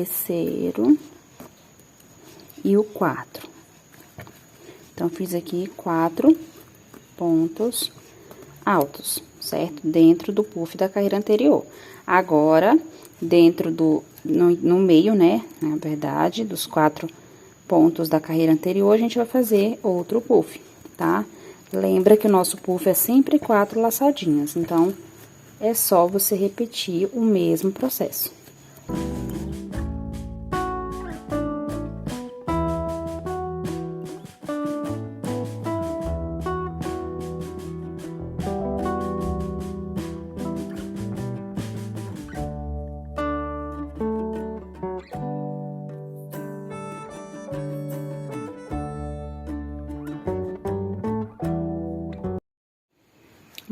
terceiro e o 4. Então, fiz aqui 4 pontos altos, certo? Dentro do puff da carreira anterior. Agora, dentro no meio, né, na verdade, dos 4 pontos da carreira anterior, a gente vai fazer outro puff, tá? Lembra que o nosso puff é sempre 4 laçadinhas, então, é só você repetir o mesmo processo.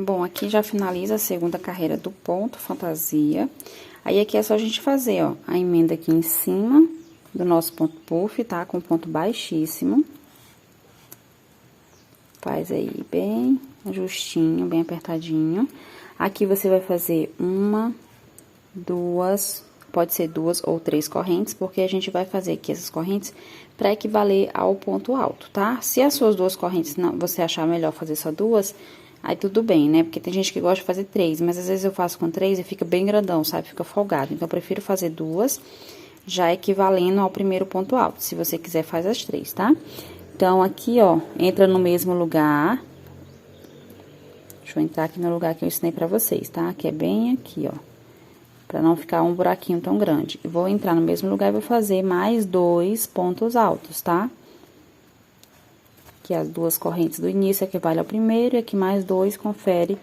Bom, aqui já finaliza a segunda carreira do ponto fantasia. Aí, aqui é só a gente fazer, ó, a emenda aqui em cima do nosso ponto puff, tá? Com ponto baixíssimo. Faz aí bem justinho, bem apertadinho. Aqui você vai fazer 1, 2, pode ser 2 ou 3 correntes, porque a gente vai fazer aqui essas correntes para equivaler ao ponto alto, tá? Se as suas 2 correntes não, você achar melhor fazer só 2, aí tudo bem, né? Porque tem gente que gosta de fazer 3, mas às vezes eu faço com 3 e fica bem grandão, sabe? Fica folgado. Então, eu prefiro fazer 2, já equivalendo ao primeiro ponto alto. Se você quiser, faz as 3, tá? Então, aqui, ó, entra no mesmo lugar. Deixa eu entrar aqui no lugar que eu ensinei pra vocês, tá? Que é bem aqui, ó. Pra não ficar um buraquinho tão grande. Eu vou entrar no mesmo lugar e vou fazer mais 2 pontos altos, tá? Que as 2 correntes do início equivale ao primeiro, e aqui mais 2 confere,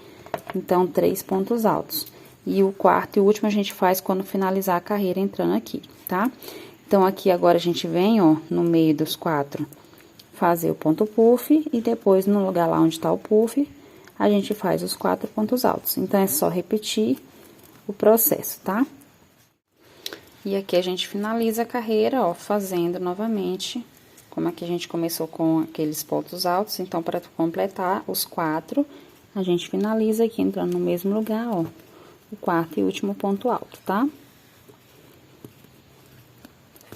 então, 3 pontos altos. E o quarto e o último a gente faz quando finalizar a carreira entrando aqui, tá? Então, aqui agora a gente vem, ó, no meio dos 4, fazer o ponto puff, e depois no lugar lá onde tá o puff, a gente faz os 4 pontos altos. Então, é só repetir o processo, tá? E aqui a gente finaliza a carreira, ó, fazendo novamente, como aqui a gente começou com aqueles pontos altos, então, para completar os 4, a gente finaliza aqui, entrando no mesmo lugar, ó, o quarto e último ponto alto, tá?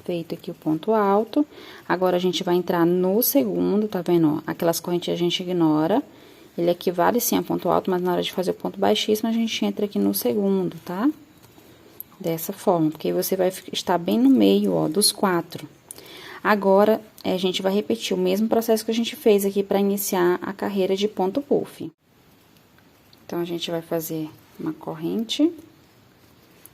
Feito aqui o ponto alto, agora a gente vai entrar no segundo, tá vendo, ó? Aquelas correntes a gente ignora, ele equivale sim a ponto alto, mas na hora de fazer o ponto baixíssimo, a gente entra aqui no segundo, tá? Dessa forma, porque você vai estar bem no meio, ó, dos 4. Agora, a gente vai repetir o mesmo processo que a gente fez aqui para iniciar a carreira de ponto puff. Então, a gente vai fazer uma corrente,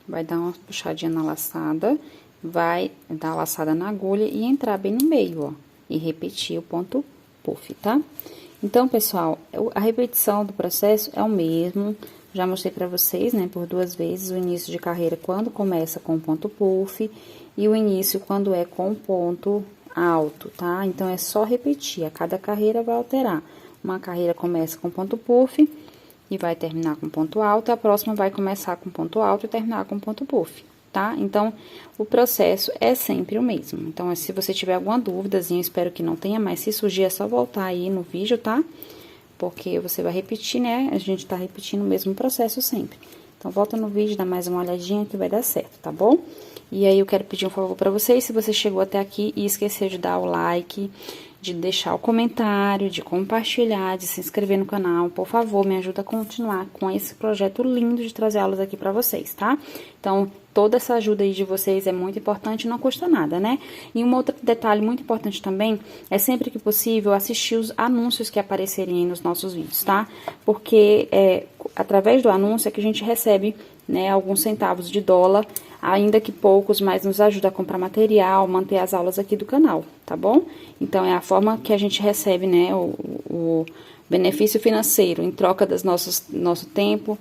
vai dar uma puxadinha na laçada, vai dar a laçada na agulha e entrar bem no meio, ó, e repetir o ponto puff, tá? Então, pessoal, a repetição do processo é o mesmo, já mostrei pra vocês, né, por 2 vezes, o início de carreira quando começa com ponto puff e o início quando é com ponto alto, tá? Então, é só repetir, a cada carreira vai alterar. Uma carreira começa com ponto puff e vai terminar com ponto alto, a próxima vai começar com ponto alto e terminar com ponto puff, tá? Então, o processo é sempre o mesmo. Então, se você tiver alguma dúvidazinha, espero que não tenha, mas se surgir é só voltar aí no vídeo, tá? Porque você vai repetir, né? A gente tá repetindo o mesmo processo sempre. Então, volta no vídeo, dá mais uma olhadinha que vai dar certo, tá bom? E aí, eu quero pedir um favor pra vocês, se você chegou até aqui e esqueceu de dar o like, de deixar o comentário, de compartilhar, de se inscrever no canal, por favor, me ajuda a continuar com esse projeto lindo de trazer aulas aqui pra vocês, tá? Então, toda essa ajuda aí de vocês é muito importante, não custa nada, né? E um outro detalhe muito importante também, é sempre que possível assistir os anúncios que aparecerem aí nos nossos vídeos, tá? Porque através do anúncio é que a gente recebe, né, alguns centavos de dólar, ainda que poucos, mas nos ajuda a comprar material, manter as aulas aqui do canal, tá bom? Então, é a forma que a gente recebe, né, o benefício financeiro em troca das nosso tempo,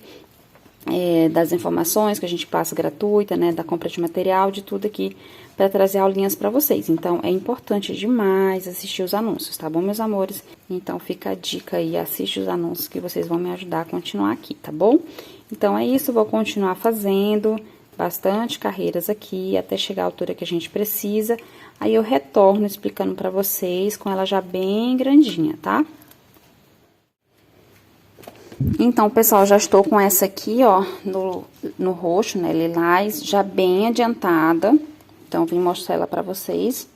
das informações que a gente passa gratuita, né, da compra de material, de tudo aqui, para trazer aulinhas para vocês. Então, é importante demais assistir os anúncios, tá bom, meus amores? Então, fica a dica aí, assiste os anúncios que vocês vão me ajudar a continuar aqui, tá bom? Então, é isso, vou continuar fazendo bastante carreiras aqui, até chegar à altura que a gente precisa. Aí, eu retorno explicando pra vocês com ela já bem grandinha, tá? Então, pessoal, já estou com essa aqui, ó, no roxo, né, lilás, já bem adiantada, Então, vim mostrar ela pra vocês.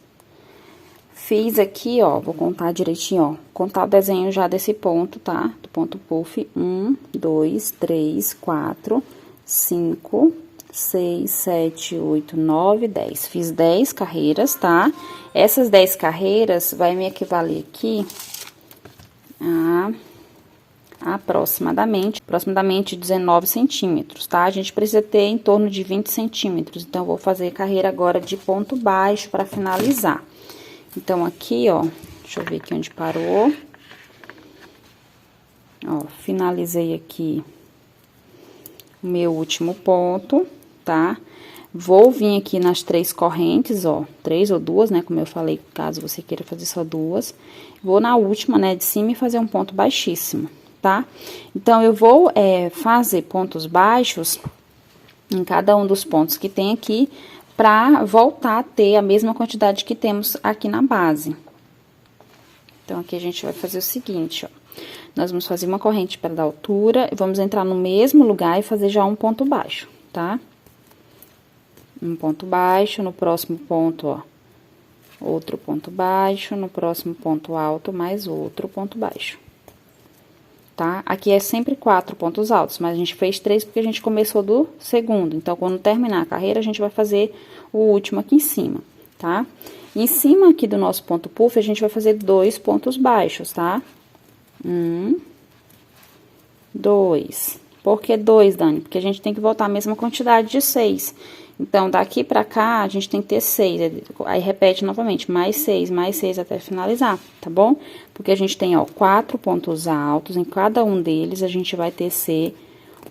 Fiz aqui, ó, vou contar direitinho, ó. Contar o desenho já desse ponto, tá? Do ponto puff. 1, 2, 3, 4, 5, 6, 7, 8, 9, 10. Fiz 10 carreiras, tá? Essas 10 carreiras vai me equivaler aqui a aproximadamente 19 centímetros, tá? A gente precisa ter em torno de 20 centímetros. Então, eu vou fazer carreira agora de ponto baixo para finalizar. Então, aqui, ó, deixa eu ver aqui onde parou. Ó, finalizei aqui o meu último ponto, tá? Vou vir aqui nas 3 correntes, ó, 3 ou 2, né, como eu falei, caso você queira fazer só 2. Vou na última, né, de cima e fazer um ponto baixíssimo, tá? Então, eu vou fazer pontos baixos em cada um dos pontos que tem aqui, pra voltar a ter a mesma quantidade que temos aqui na base. Então, aqui a gente vai fazer o seguinte, ó. Nós vamos fazer uma corrente para dar altura, vamos entrar no mesmo lugar e fazer já um ponto baixo, tá? Um ponto baixo, no próximo ponto, ó, outro ponto baixo, no próximo ponto alto, mais outro ponto baixo. Tá? Aqui é sempre 4 pontos altos, mas a gente fez 3 porque a gente começou do segundo. Então, quando terminar a carreira, a gente vai fazer o último aqui em cima, tá? Em cima aqui do nosso ponto puff, a gente vai fazer 2 pontos baixos, tá? 1, 2. Por que 2, Dani? Porque a gente tem que voltar a mesma quantidade de 6. Então, daqui pra cá, a gente tem que ter 6. Aí, repete novamente, mais 6 até finalizar, tá bom? Porque a gente tem, ó, 4 pontos altos, em cada um deles, a gente vai tecer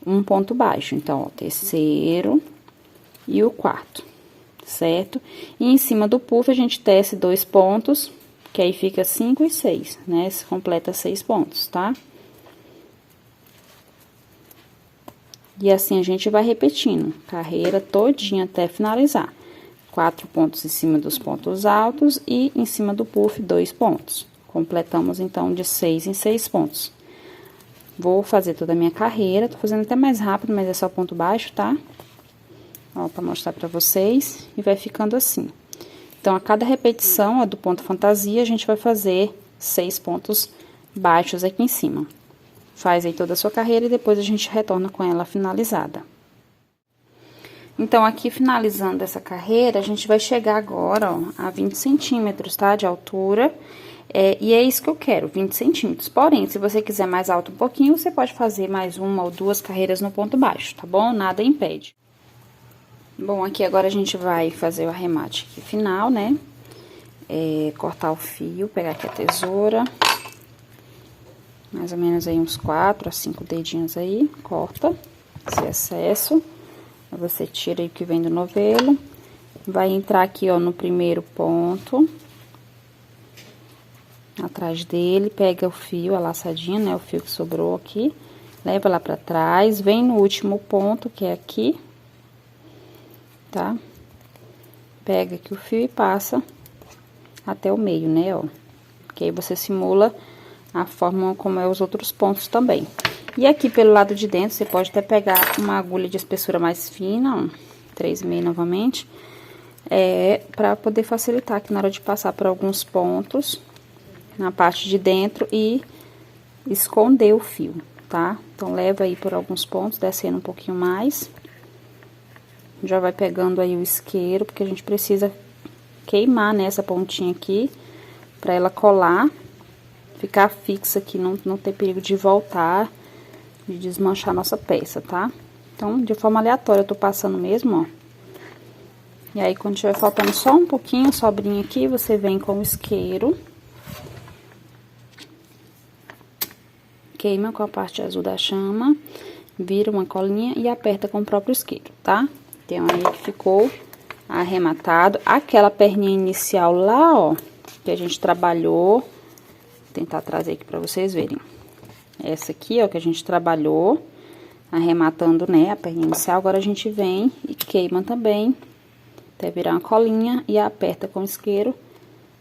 um ponto baixo. Então, ó, terceiro e o quarto, certo? E em cima do puff, a gente tece 2 pontos, que aí fica 5 e 6, né? Se completa 6 pontos, tá? E assim, a gente vai repetindo, carreira todinha até finalizar. 4 pontos em cima dos pontos altos e em cima do puff, 2 pontos. Completamos, então, de 6 em 6 pontos. Vou fazer toda a minha carreira, tô fazendo até mais rápido, mas é só ponto baixo, tá? Ó, pra mostrar pra vocês, e vai ficando assim. Então, a cada repetição, ó, do ponto fantasia, a gente vai fazer 6 pontos baixos aqui em cima. Faz aí toda a sua carreira e depois a gente retorna com ela finalizada. Então, aqui finalizando essa carreira, a gente vai chegar agora, ó, a 20 centímetros, tá? De altura. E é isso que eu quero, 20 centímetros. Porém, se você quiser mais alto um pouquinho, você pode fazer mais 1 ou 2 carreiras no ponto baixo, tá bom? Nada impede. Bom, aqui agora a gente vai fazer o arremate aqui final, né? Cortar o fio, pegar aqui a tesoura. Mais ou menos aí uns 4 a 5 dedinhos aí, corta esse excesso. Você tira aí o que vem do novelo. Vai entrar aqui, ó, no primeiro ponto. Atrás dele, pega o fio, a laçadinha, né, o fio que sobrou aqui. Leva lá pra trás, vem no último ponto, que é aqui. Tá? Pega aqui o fio e passa até o meio, né, ó. Que aí você simula a forma como é os outros pontos também. E aqui pelo lado de dentro, você pode até pegar uma agulha de espessura mais fina, ó, 3,5 novamente, pra poder facilitar aqui na hora de passar por alguns pontos na parte de dentro e esconder o fio, tá? Então, leva aí por alguns pontos, descendo um pouquinho mais. Já vai pegando aí o isqueiro, porque a gente precisa queimar, né, essa pontinha aqui, pra ela colar, ficar fixa aqui, não ter perigo de voltar, de desmanchar a nossa peça, tá? Então, de forma aleatória, eu tô passando mesmo, ó. E aí, quando tiver faltando só um pouquinho, sobrinho aqui, você vem com o isqueiro. Queima com a parte azul da chama, vira uma colinha e aperta com o próprio isqueiro, tá? Então, aí que ficou arrematado. Aquela perninha inicial lá, ó, que a gente trabalhou. Vou tentar trazer aqui pra vocês verem. Essa aqui, ó, que a gente trabalhou, arrematando, né, a perninha inicial. Agora, a gente vem e queima também, até virar uma colinha e aperta com o isqueiro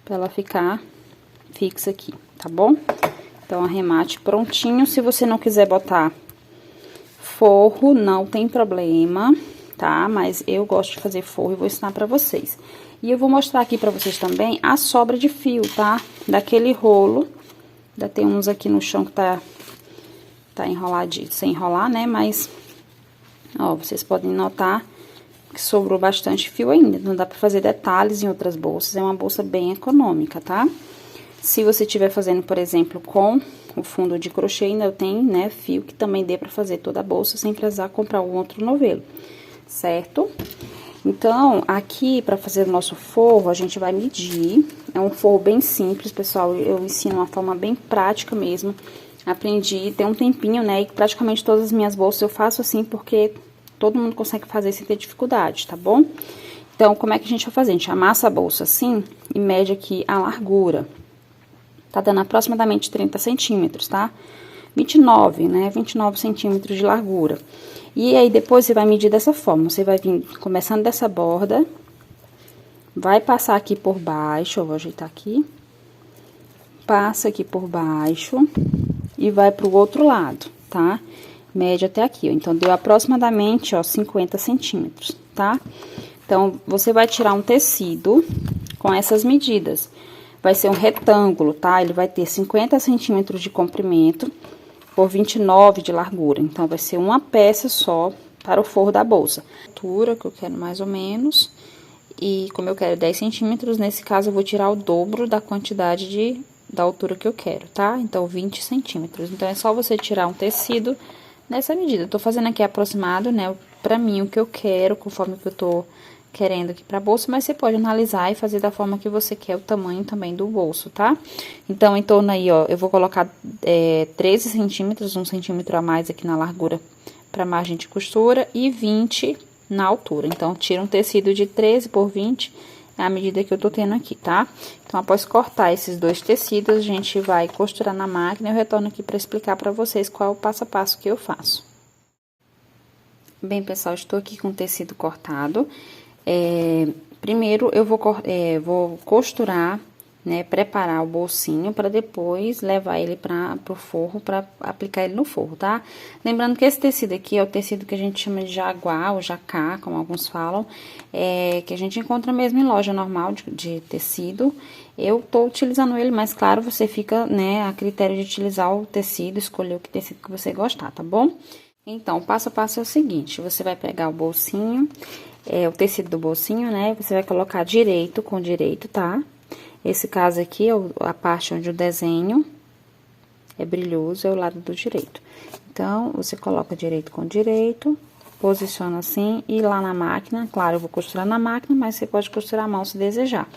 pra ela ficar fixa aqui, tá bom? Então, arremate prontinho. Se você não quiser botar forro, não tem problema, tá? Mas eu gosto de fazer forro e vou ensinar pra vocês. E eu vou mostrar aqui pra vocês também a sobra de fio, tá? Daquele rolo. Ainda tem uns aqui no chão que tá enroladinho, sem enrolar, né? Mas, ó, vocês podem notar que sobrou bastante fio ainda. Não dá pra fazer detalhes em outras bolsas. É uma bolsa bem econômica, tá? Se você estiver fazendo, por exemplo, com o fundo de crochê, ainda tem, né, fio que também dê pra fazer toda a bolsa sem precisar comprar um outro novelo, certo? Então, aqui, pra fazer o nosso forro, a gente vai medir. É um forro bem simples, pessoal. Eu ensino uma forma bem prática mesmo. Aprendi tem um tempinho, né, e praticamente todas as minhas bolsas eu faço assim, porque todo mundo consegue fazer sem ter dificuldade, tá bom? Então, como é que a gente vai fazer? A gente amassa a bolsa assim e mede aqui a largura. Tá dando aproximadamente 30 centímetros, tá? 29, né? 29 centímetros de largura. E aí, depois você vai medir dessa forma. Você vai vir começando dessa borda, vai passar aqui por baixo, eu vou ajeitar aqui. Passa aqui por baixo e vai pro outro lado, tá? Mede até aqui, ó. Então, deu aproximadamente, ó, 50 centímetros, tá? Então, você vai tirar um tecido com essas medidas. Vai ser um retângulo, tá? Ele vai ter 50 centímetros de comprimento por 29 de largura. Então, vai ser uma peça só para o forro da bolsa. A altura que eu quero mais ou menos. E como eu quero 10 centímetros, nesse caso eu vou tirar o dobro da quantidade da altura que eu quero, tá? Então, 20 centímetros. Então, é só você tirar um tecido nessa medida. Eu tô fazendo aqui aproximado, né? Pra mim, o que eu quero, conforme que eu tô querendo aqui pra bolsa, mas você pode analisar e fazer da forma que você quer o tamanho também do bolso, tá? Então, em torno aí, ó, eu vou colocar 13 centímetros, 1 centímetro a mais aqui na largura pra margem de costura e 20 na altura. Então, tira um tecido de 13 por 20, é a medida que eu tô tendo aqui, tá? Então, após cortar esses dois tecidos, a gente vai costurar na máquina e eu retorno aqui pra explicar pra vocês qual é o passo a passo que eu faço. Bem, pessoal, estou aqui com o tecido cortado. Primeiro eu vou costurar, né, preparar o bolsinho para depois levar ele pro forro, para aplicar ele no forro, tá? Lembrando que esse tecido aqui é o tecido que a gente chama de jaguar ou jacá, como alguns falam, que a gente encontra mesmo em loja normal de tecido. Eu tô utilizando ele, mas claro, você fica, né, a critério de utilizar o tecido, escolher o tecido que você gostar, tá bom? Então, o passo a passo é o seguinte, você vai pegar o bolsinho, o tecido do bolsinho, né, você vai colocar direito com direito, tá? Esse caso aqui, a parte onde o desenho é brilhoso, é o lado do direito. Então, você coloca direito com direito, posiciona assim, e lá na máquina, claro, eu vou costurar na máquina, mas você pode costurar a mão se desejar.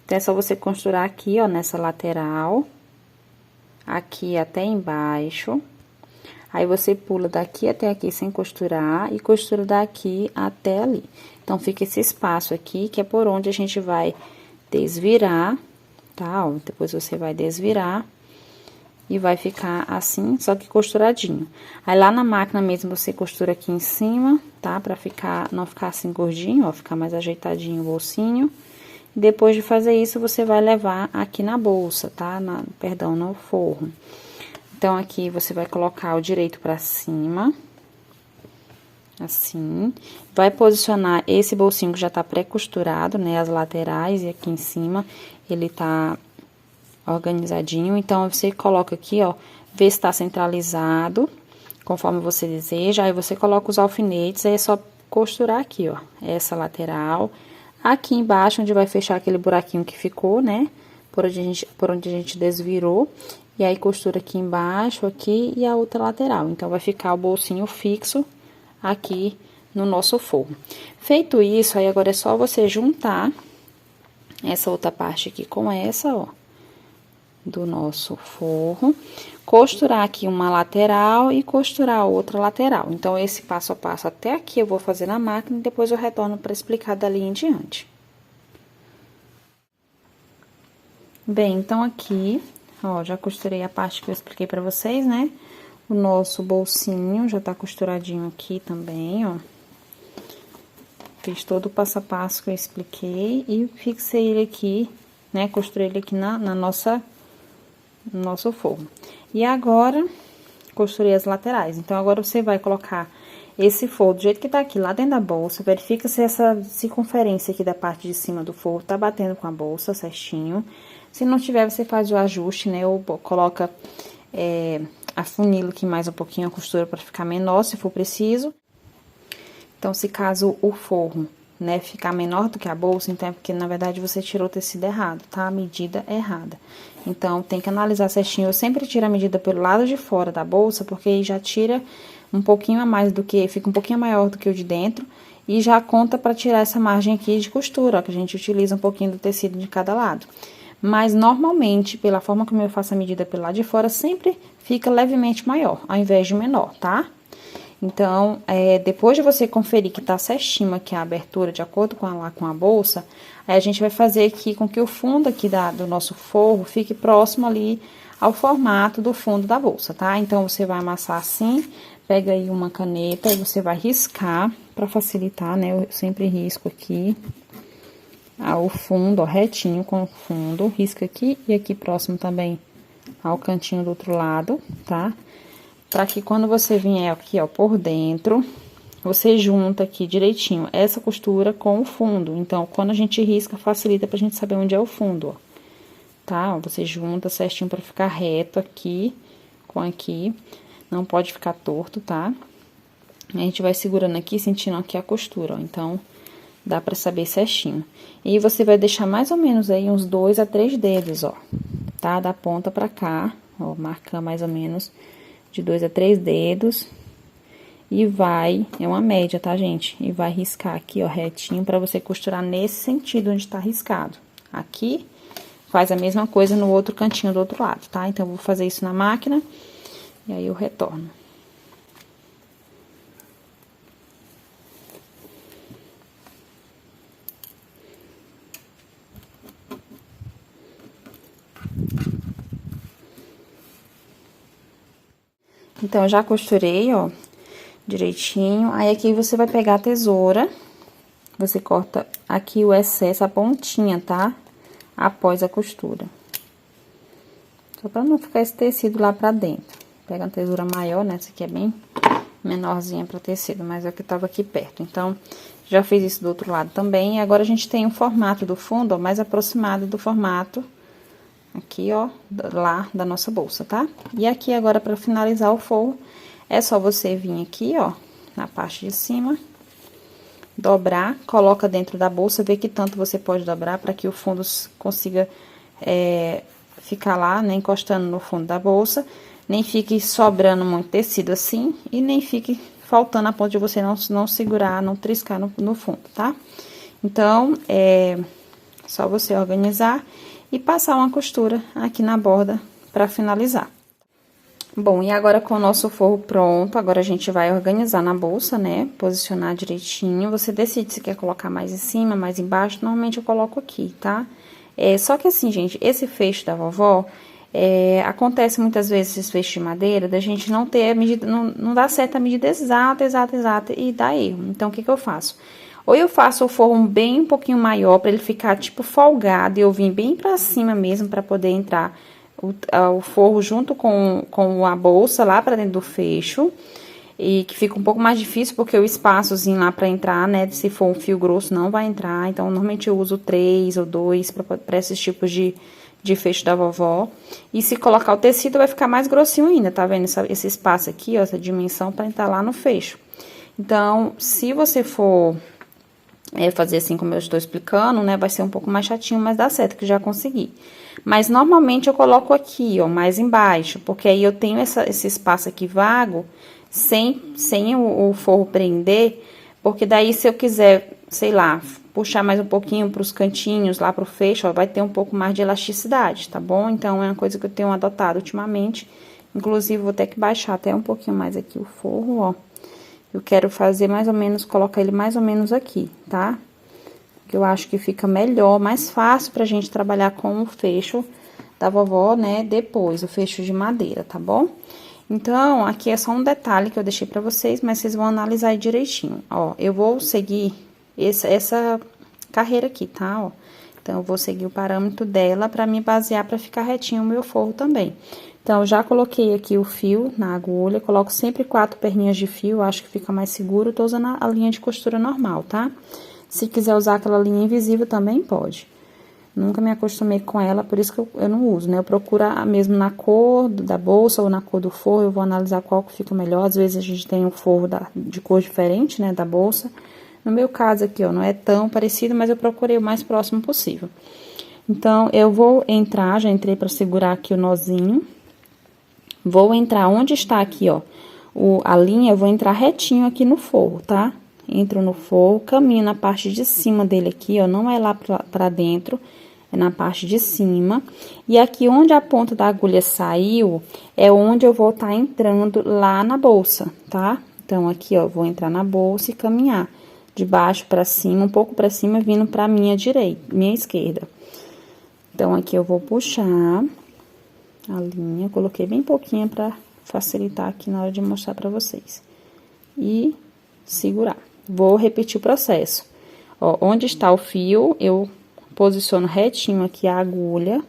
Então, é só você costurar aqui, ó, nessa lateral, aqui até embaixo. Aí, você pula daqui até aqui sem costurar e costura daqui até ali. Então, fica esse espaço aqui, que é por onde a gente vai desvirar, tá? Ó, depois você vai desvirar e vai ficar assim, só que costuradinho. Aí, lá na máquina mesmo, você costura aqui em cima, tá? Pra não ficar assim gordinho, ó, ficar mais ajeitadinho o bolsinho. Depois de fazer isso, você vai levar aqui na bolsa, tá? Perdão, no forro. Então, aqui você vai colocar o direito pra cima, assim. Vai posicionar esse bolsinho que já tá pré-costurado, né, as laterais e aqui em cima, ele tá organizadinho. Então, você coloca aqui, ó, vê se tá centralizado, conforme você deseja. Aí, você coloca os alfinetes, aí é só costurar aqui, ó, essa lateral. Aqui embaixo, onde vai fechar aquele buraquinho que ficou, né, por onde a gente desvirou. E aí, costura aqui embaixo, aqui e a outra lateral. Então, vai ficar o bolsinho fixo aqui no nosso forro. Feito isso, aí agora é só você juntar essa outra parte aqui com essa, ó, do nosso forro. Costurar aqui uma lateral e costurar a outra lateral. Então, esse passo a passo até aqui eu vou fazer na máquina e depois eu retorno para explicar dali em diante. Bem, então aqui... Ó, já costurei a parte que eu expliquei pra vocês, né? O nosso bolsinho já tá costuradinho aqui também, ó. Fiz todo o passo a passo que eu expliquei e fixei ele aqui, né? Costurei ele aqui no nosso forro. E agora, costurei as laterais. Então, agora você vai colocar esse forro do jeito que tá aqui, lá dentro da bolsa, verifica se essa circunferência aqui da parte de cima do forro tá batendo com a bolsa certinho. Se não tiver, você faz o ajuste, né, ou coloca, afunila aqui mais um pouquinho a costura para ficar menor, se for preciso. Então, se caso o forro, né, ficar menor do que a bolsa, então é porque, na verdade, você tirou o tecido errado, tá? A medida errada. Então, tem que analisar certinho. Eu sempre tiro a medida pelo lado de fora da bolsa, porque aí já tira um pouquinho a mais do que, fica um pouquinho maior do que o de dentro, e já conta para tirar essa margem aqui de costura, ó, que a gente utiliza um pouquinho do tecido de cada lado. Mas, normalmente, pela forma como eu faço a medida pelo lado de fora, sempre fica levemente maior, ao invés de menor, tá? Então, depois de você conferir que tá certinho aqui a abertura de acordo com a bolsa, aí a gente vai fazer aqui com que o fundo aqui do nosso forro fique próximo ali ao formato do fundo da bolsa, tá? Então, você vai amassar assim, pega aí uma caneta e você vai riscar pra facilitar, né? Eu sempre risco aqui o fundo, ó, retinho com o fundo, risca aqui e aqui próximo também ao cantinho do outro lado, tá? Pra que quando você vier aqui, ó, por dentro, você junta aqui direitinho essa costura com o fundo. Então, quando a gente risca, facilita pra gente saber onde é o fundo, ó. Tá? Ó, você junta certinho pra ficar reto aqui com aqui. Não pode ficar torto, tá? A gente vai segurando aqui, sentindo aqui a costura, ó. Então, dá pra saber certinho. E você vai deixar mais ou menos aí uns 2 a 3 dedos, ó. Tá? Da ponta pra cá, ó, marcar mais ou menos de 2 a 3 dedos, e é uma média, tá, gente? E vai riscar aqui, ó, retinho, pra você costurar nesse sentido onde tá riscado. Aqui, faz a mesma coisa no outro cantinho do outro lado, tá? Então, eu vou fazer isso na máquina, e aí eu retorno. Então, eu já costurei, ó, direitinho. Aí, aqui você vai pegar a tesoura, você corta aqui o excesso, a pontinha, tá? Após a costura. Só pra não ficar esse tecido lá pra dentro. Pega uma tesoura maior, né? Essa aqui é bem menorzinha pra tecido, mas é o que tava aqui perto. Então, já fiz isso do outro lado também. E agora, a gente tem o formato do fundo, ó, mais aproximado do formato aqui, ó, lá da nossa bolsa, tá? E aqui agora, pra finalizar o forro, é só você vir aqui, ó, na parte de cima, dobrar, coloca dentro da bolsa, vê que tanto você pode dobrar pra que o fundo consiga ficar lá, né, encostando no fundo da bolsa, nem fique sobrando muito tecido assim, e nem fique faltando a ponto de você não segurar, não triscar no fundo, tá? Então, só você organizar e passar uma costura aqui na borda pra finalizar. Bom, e agora com o nosso forro pronto, agora a gente vai organizar na bolsa, né? Posicionar direitinho. Você decide se quer colocar mais em cima, mais embaixo. Normalmente eu coloco aqui, tá? Só que assim, gente, esse fecho da vovó, acontece muitas vezes esses fechos de madeira, da gente não ter a medida, não dá certo a medida exata, e dá erro. Então, o que que eu faço? Ou eu faço o forro bem um pouquinho maior, pra ele ficar, tipo, folgado, e eu vim bem pra cima mesmo, pra poder entrar o forro junto com a bolsa lá pra dentro do fecho. E que fica um pouco mais difícil, porque o espaçozinho lá pra entrar, né, se for um fio grosso, não vai entrar. Então, normalmente eu uso 3 ou 2 pra esses tipos de fecho da vovó. E se colocar o tecido, vai ficar mais grossinho ainda, tá vendo? Esse espaço aqui, ó, essa dimensão pra entrar lá no fecho. Então, se você for fazer assim como eu estou explicando, né, vai ser um pouco mais chatinho, mas dá certo, que já consegui. Mas, normalmente, eu coloco aqui, ó, mais embaixo, porque aí eu tenho esse espaço aqui vago, sem o forro prender, porque daí, se eu quiser, sei lá, puxar mais um pouquinho pros cantinhos, lá pro fecho, ó, vai ter um pouco mais de elasticidade, tá bom? Então, é uma coisa que eu tenho adotado ultimamente, inclusive, vou ter que baixar até um pouquinho mais aqui o forro, ó. Eu quero fazer mais ou menos, colocar ele mais ou menos aqui, tá? Que eu acho que fica melhor, mais fácil pra gente trabalhar com o fecho da vovó, né, depois, o fecho de madeira, tá bom? Então, aqui é só um detalhe que eu deixei pra vocês, mas vocês vão analisar aí direitinho. Ó, eu vou seguir essa carreira aqui, tá? Ó, então, eu vou seguir o parâmetro dela pra me basear, pra ficar retinho o meu forro também. Então, já coloquei aqui o fio na agulha, coloco sempre 4 perninhas de fio, acho que fica mais seguro, tô usando a linha de costura normal, tá? Se quiser usar aquela linha invisível, também pode. Nunca me acostumei com ela, por isso que eu não uso, né? Eu procuro mesmo na cor da bolsa ou na cor do forro, eu vou analisar qual que fica melhor. Às vezes a gente tem um forro de cor diferente, né, da bolsa. No meu caso aqui, ó, não é tão parecido, mas eu procurei o mais próximo possível. Então, eu vou entrar, já entrei pra segurar aqui o nozinho. Vou entrar onde está aqui, ó, a linha, eu vou entrar retinho aqui no forro, tá? Entro no forro, caminho na parte de cima dele aqui, ó, não é lá pra dentro, é na parte de cima. E aqui onde a ponta da agulha saiu, é onde eu vou estar entrando lá na bolsa, tá? Então, aqui, ó, vou entrar na bolsa e caminhar de baixo pra cima, um pouco pra cima, vindo pra minha esquerda. Então, aqui eu vou puxar a linha, coloquei bem pouquinho pra facilitar aqui na hora de mostrar pra vocês. E segurar. Vou repetir o processo. Ó, onde está o fio, eu posiciono retinho aqui a agulha,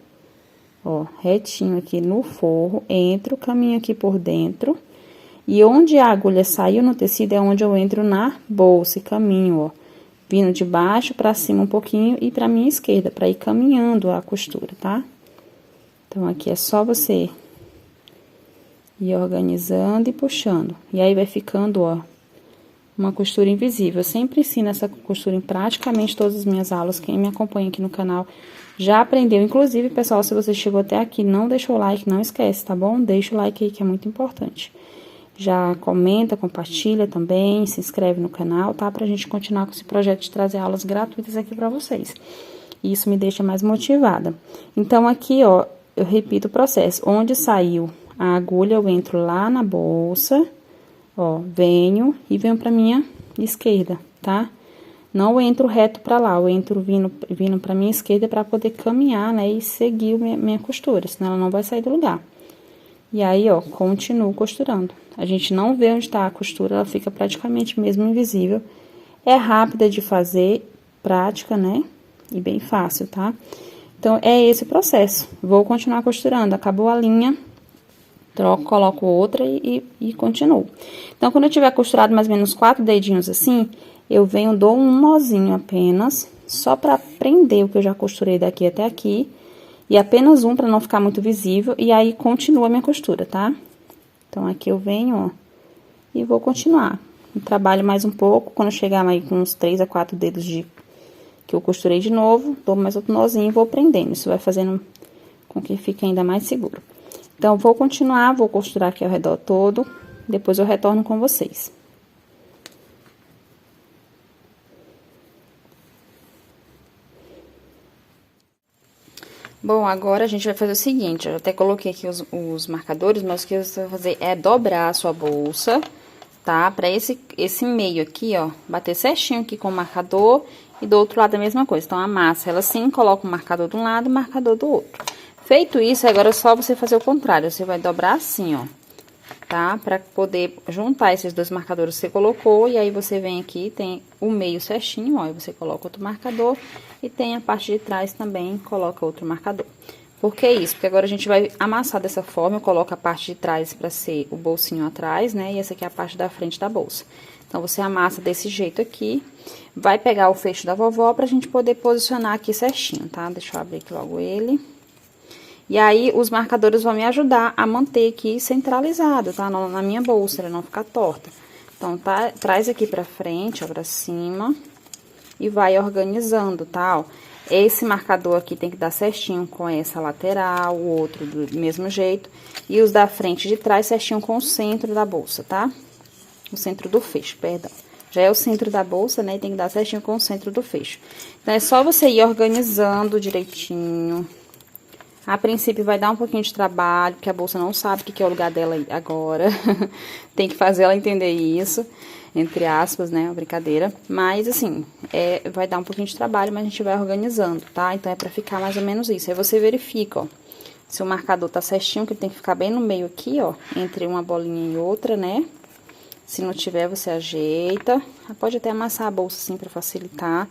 ó, retinho aqui no forro, entro, caminho aqui por dentro, e onde a agulha saiu no tecido é onde eu entro na bolsa e caminho, ó, vindo de baixo pra cima um pouquinho e pra minha esquerda, pra ir caminhando a costura, tá? Então, aqui é só você ir organizando e puxando. E aí, vai ficando, ó, uma costura invisível. Eu sempre ensino essa costura em praticamente todas as minhas aulas. Quem me acompanha aqui no canal já aprendeu. Inclusive, pessoal, se você chegou até aqui, não deixou o like, não esquece, tá bom? Deixa o like aí, que é muito importante. Já comenta, compartilha também, se inscreve no canal, tá? Pra gente continuar com esse projeto de trazer aulas gratuitas aqui pra vocês. Isso me deixa mais motivada. Então, aqui, ó, eu repito o processo. Onde saiu a agulha, eu entro lá na bolsa, ó, venho pra minha esquerda, tá? Não entro reto pra lá, eu entro vindo pra minha esquerda pra poder caminhar, né, e seguir minha costura, senão ela não vai sair do lugar. E aí, ó, continuo costurando. A gente não vê onde tá a costura, ela fica praticamente mesmo invisível. É rápida de fazer, prática, né, e bem fácil, tá? Então, é esse o processo. Vou continuar costurando. Acabou a linha, troco, coloco outra e continuo. Então, quando eu tiver costurado mais ou menos 4 dedinhos assim, eu venho, dou um nozinho apenas, só pra prender o que eu já costurei daqui até aqui. E apenas um, pra não ficar muito visível, e aí continua a minha costura, tá? Então, aqui eu venho, ó, e vou continuar. Eu trabalho mais um pouco, quando eu chegar aí com uns 3 a 4 dedos que eu costurei de novo, dou mais outro nozinho e vou prendendo. Isso vai fazendo com que fique ainda mais seguro. Então, vou continuar, vou costurar aqui ao redor todo, depois eu retorno com vocês. Bom, agora a gente vai fazer o seguinte, eu até coloquei aqui os marcadores, mas o que você vai fazer é dobrar a sua bolsa, tá? Pra esse meio aqui, ó, bater certinho aqui com o marcador e do outro lado a mesma coisa. Então, amassa ela assim, coloca o marcador de um lado e o marcador do outro. Feito isso, agora é só você fazer o contrário, você vai dobrar assim, ó, tá? Pra poder juntar esses dois marcadores que você colocou, e aí você vem aqui, tem o meio certinho, ó, e você coloca outro marcador, e tem a parte de trás também, coloca outro marcador. Por que isso? Porque agora a gente vai amassar dessa forma, eu coloco a parte de trás pra ser o bolsinho atrás, né? E essa aqui é a parte da frente da bolsa. Então, você amassa desse jeito aqui, vai pegar o fecho da vovó pra gente poder posicionar aqui certinho, tá? Deixa eu abrir aqui logo ele. E aí, os marcadores vão me ajudar a manter aqui centralizado, tá? Na minha bolsa, ela não ficar torta. Então, traz aqui pra frente, ó, pra cima, e vai organizando, tá? Ó, esse marcador aqui tem que dar certinho com essa lateral, o outro do mesmo jeito, e os da frente e de trás certinho com o centro da bolsa, tá? O centro do fecho, perdão. Já é o centro da bolsa, né? E tem que dar certinho com o centro do fecho. Então, é só você ir organizando direitinho. A princípio, vai dar um pouquinho de trabalho, porque a bolsa não sabe o que é o lugar dela agora. Tem que fazer ela entender isso, entre aspas, né? Uma brincadeira. Mas, assim, vai dar um pouquinho de trabalho, mas a gente vai organizando, tá? Então, é pra ficar mais ou menos isso. Aí, você verifica, ó, se o marcador tá certinho, que ele tem que ficar bem no meio aqui, ó, entre uma bolinha e outra, né? Se não tiver, você ajeita. Pode até amassar a bolsa assim pra facilitar.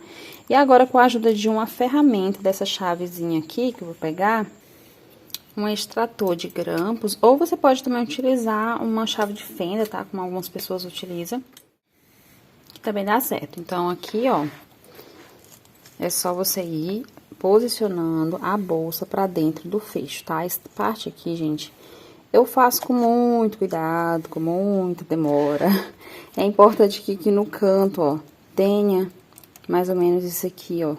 E agora, com a ajuda de uma ferramenta, dessa chavezinha aqui, que eu vou pegar, um extrator de grampos, ou você pode também utilizar uma chave de fenda, tá? Como algumas pessoas utilizam, que também dá certo. Então, aqui, ó, é só você ir posicionando a bolsa pra dentro do fecho, tá? Essa parte aqui, gente, eu faço com muito cuidado, com muita demora. É importante que aqui no canto, ó, tenha mais ou menos isso aqui, ó,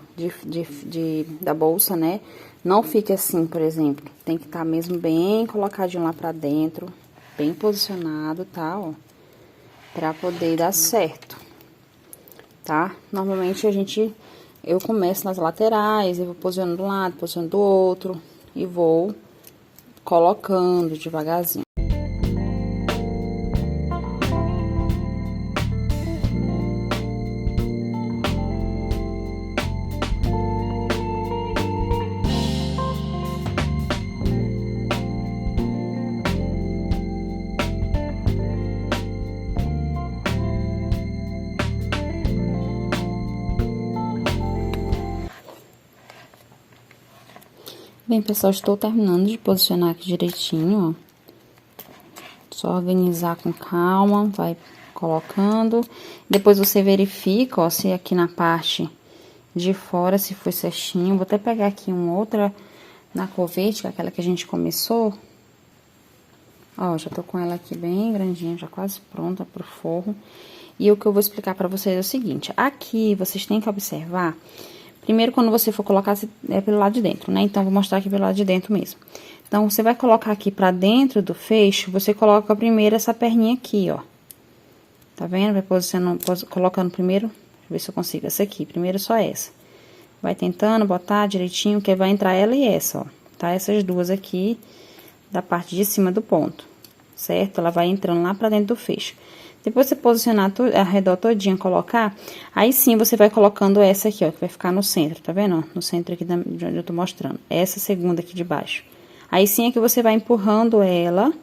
da bolsa, né? Não fique assim, por exemplo. Tem que estar mesmo bem colocadinho lá pra dentro, bem posicionado, tá, ó? Pra poder dar certo, tá? Normalmente eu começo nas laterais, eu vou posicionando de um lado, posicionando do outro, e vou colocando devagarzinho. Bem, pessoal, estou terminando de posicionar aqui direitinho, ó. Só organizar com calma, vai colocando. Depois você verifica, ó, se aqui na parte de fora, se foi certinho. Vou até pegar aqui uma outra na cor verde, que é aquela que a gente começou. Ó, já tô com ela aqui bem grandinha, já quase pronta pro forro. E o que eu vou explicar pra vocês é o seguinte: aqui vocês têm que observar. Primeiro, quando você for colocar, é pelo lado de dentro, né? Então, vou mostrar aqui pelo lado de dentro mesmo. Então, você vai colocar aqui pra dentro do fecho, você coloca primeiro essa perninha aqui, ó. Tá vendo? Vai posicionando, colocando primeiro, deixa eu ver se eu consigo, essa aqui. Primeiro, só essa. Vai tentando botar direitinho, que vai entrar ela e essa, ó. Tá? Essas duas aqui, da parte de cima do ponto, certo? Ela vai entrando lá pra dentro do fecho. Depois você posicionar ao redor todinho, colocar, aí sim você vai colocando essa aqui, ó, que vai ficar no centro, tá vendo? Ó, no centro aqui de onde eu tô mostrando. Essa segunda aqui de baixo. Aí sim é que você vai empurrando ela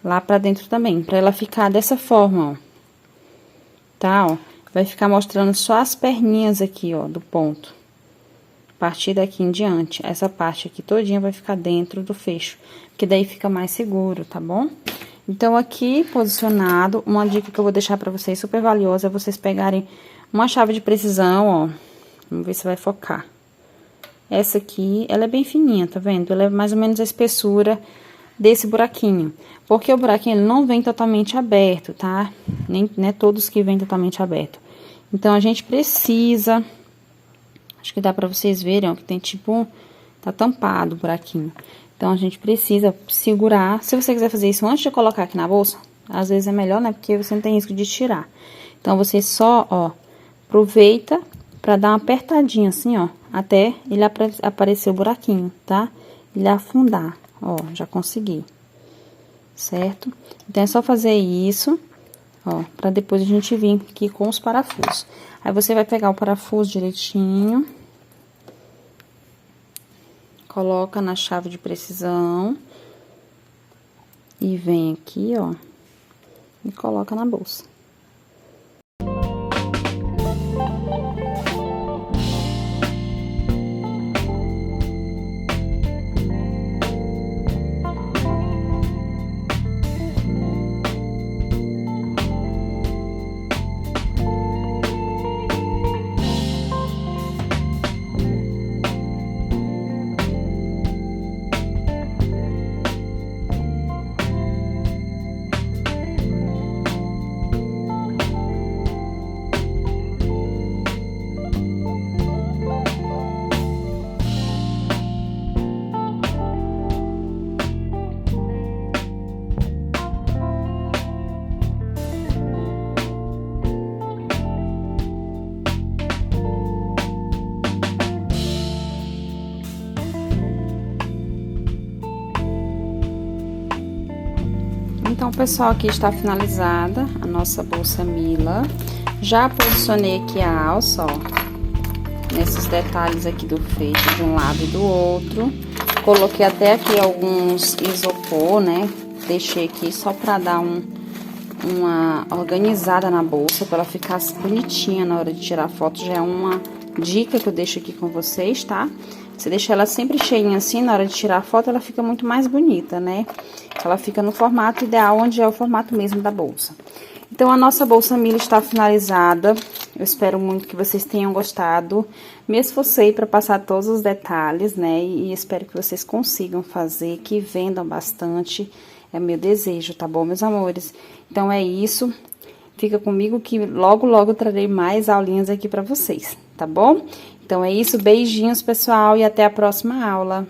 lá pra dentro também, pra ela ficar dessa forma, ó. Tá, ó? Vai ficar mostrando só as perninhas aqui, ó, do ponto. A partir daqui em diante, essa parte aqui todinha vai ficar dentro do fecho, que daí fica mais seguro, tá bom? Então, aqui, posicionado, uma dica que eu vou deixar pra vocês super valiosa é vocês pegarem uma chave de precisão, ó. Vamos ver se vai focar. Essa aqui, ela é bem fininha, tá vendo? Ela é mais ou menos a espessura desse buraquinho. Porque o buraquinho, ele não vem totalmente aberto, tá? Nem, não é todos que vêm totalmente aberto. Então, a gente precisa... Acho que dá pra vocês verem, ó, que tem tipo... Tá tampado o buraquinho. Então, a gente precisa segurar. Se você quiser fazer isso antes de colocar aqui na bolsa, às vezes é melhor, né? Porque você não tem risco de tirar. Então, você só, ó, aproveita pra dar uma apertadinha assim, ó, até ele aparecer o buraquinho, tá? Ele afundar. Ó, já consegui. Certo? Então, é só fazer isso, ó, pra depois a gente vir aqui com os parafusos. Aí, você vai pegar o parafuso direitinho. Coloca na chave de precisão. E vem aqui, ó. E coloca na bolsa. Então, pessoal, aqui está finalizada a nossa bolsa Mila. Já posicionei aqui a alça, ó, nesses detalhes aqui do fecho, de um lado e do outro. Coloquei até aqui alguns isopor, né? Deixei aqui só pra dar uma organizada na bolsa, pra ela ficar bonitinha na hora de tirar foto. Já é uma dica que eu deixo aqui com vocês, tá? Você deixa ela sempre cheinha assim, na hora de tirar a foto, ela fica muito mais bonita, né? Ela fica no formato ideal, onde é o formato mesmo da bolsa. Então, a nossa bolsa Mili está finalizada. Eu espero muito que vocês tenham gostado. Me esforcei para passar todos os detalhes, né? E espero que vocês consigam fazer, que vendam bastante. É meu desejo, tá bom, meus amores? Então, é isso. Fica comigo que logo, logo eu trarei mais aulinhas aqui para vocês, tá bom? Então, é isso. Beijinhos, pessoal, e até a próxima aula.